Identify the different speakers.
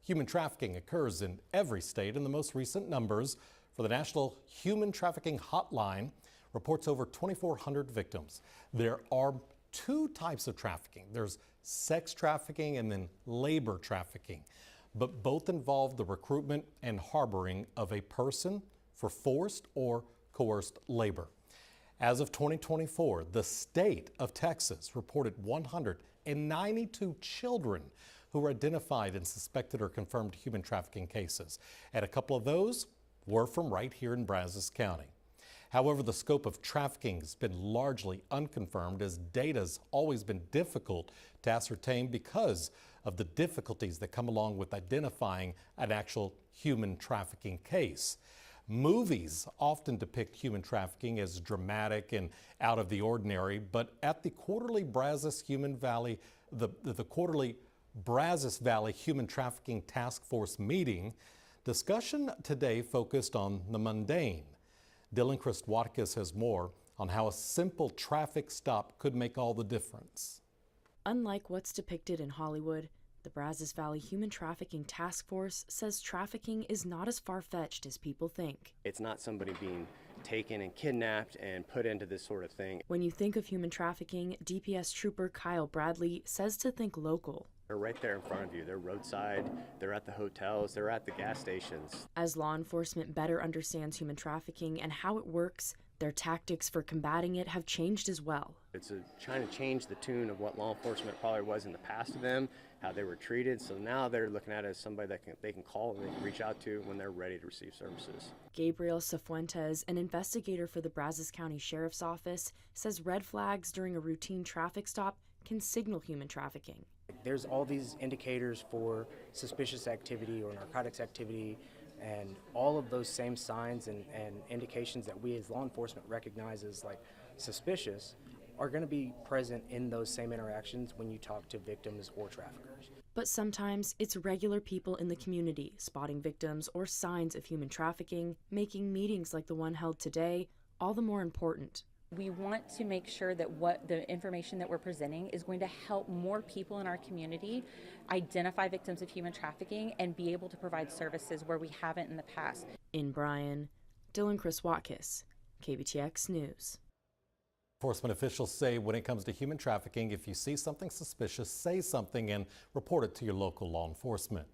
Speaker 1: Human trafficking occurs in every state, and the most recent numbers for the National Human Trafficking Hotline reports over 2,400 victims. There are two types of trafficking. There's sex trafficking and then labor trafficking, but both involve the recruitment and harboring of a person for forced or coerced labor. As of 2024, the state of Texas reported 192 children who were identified in suspected or confirmed human trafficking cases, and a couple of those were from right here in Brazos County. However, the scope of trafficking has been largely unconfirmed, as data has always been difficult to ascertain because of the difficulties that come along with identifying an actual human trafficking case. Movies often depict human trafficking as dramatic and out of the ordinary, but at the quarterly Brazos Valley Human Trafficking Task Force meeting, discussion today focused on the mundane. Dylan Christwatkis has more on how a simple traffic stop could make all the difference.
Speaker 2: Unlike what's depicted in Hollywood, the Brazos Valley Human Trafficking Task Force says trafficking is not as far-fetched as people think.
Speaker 3: It's not somebody being taken and kidnapped and put into this sort of thing.
Speaker 2: When you think of human trafficking, DPS Trooper Kyle Bradley says to think local.
Speaker 3: They're right there in front of you. They're roadside, they're at the hotels, they're at the gas stations.
Speaker 2: As law enforcement better understands human trafficking and how it works, their tactics for combating it have changed as well.
Speaker 3: It's trying to change the tune of what law enforcement probably was in the past to them, how they were treated. So now they're looking at it as somebody that they can call and they can reach out to when they're ready to receive services.
Speaker 2: Gabriel Cifuentes, an investigator for the Brazos County Sheriff's Office, says red flags during a routine traffic stop can signal human trafficking.
Speaker 4: There's all these indicators for suspicious activity or narcotics activity, and all of those same signs and indications that we as law enforcement recognize as like suspicious are going to be present in those same interactions when you talk to victims or traffickers.
Speaker 2: But sometimes it's regular people in the community spotting victims or signs of human trafficking, making meetings like the one held today all the more important.
Speaker 5: We want to make sure that what the information that we're presenting is going to help more people in our community identify victims of human trafficking and be able to provide services where we haven't in the past.
Speaker 2: In BRYAN, Dylan Christwatkis, KBTX News.
Speaker 1: Enforcement officials say when it comes to human trafficking, if you see something suspicious, say something and report it to your local law enforcement.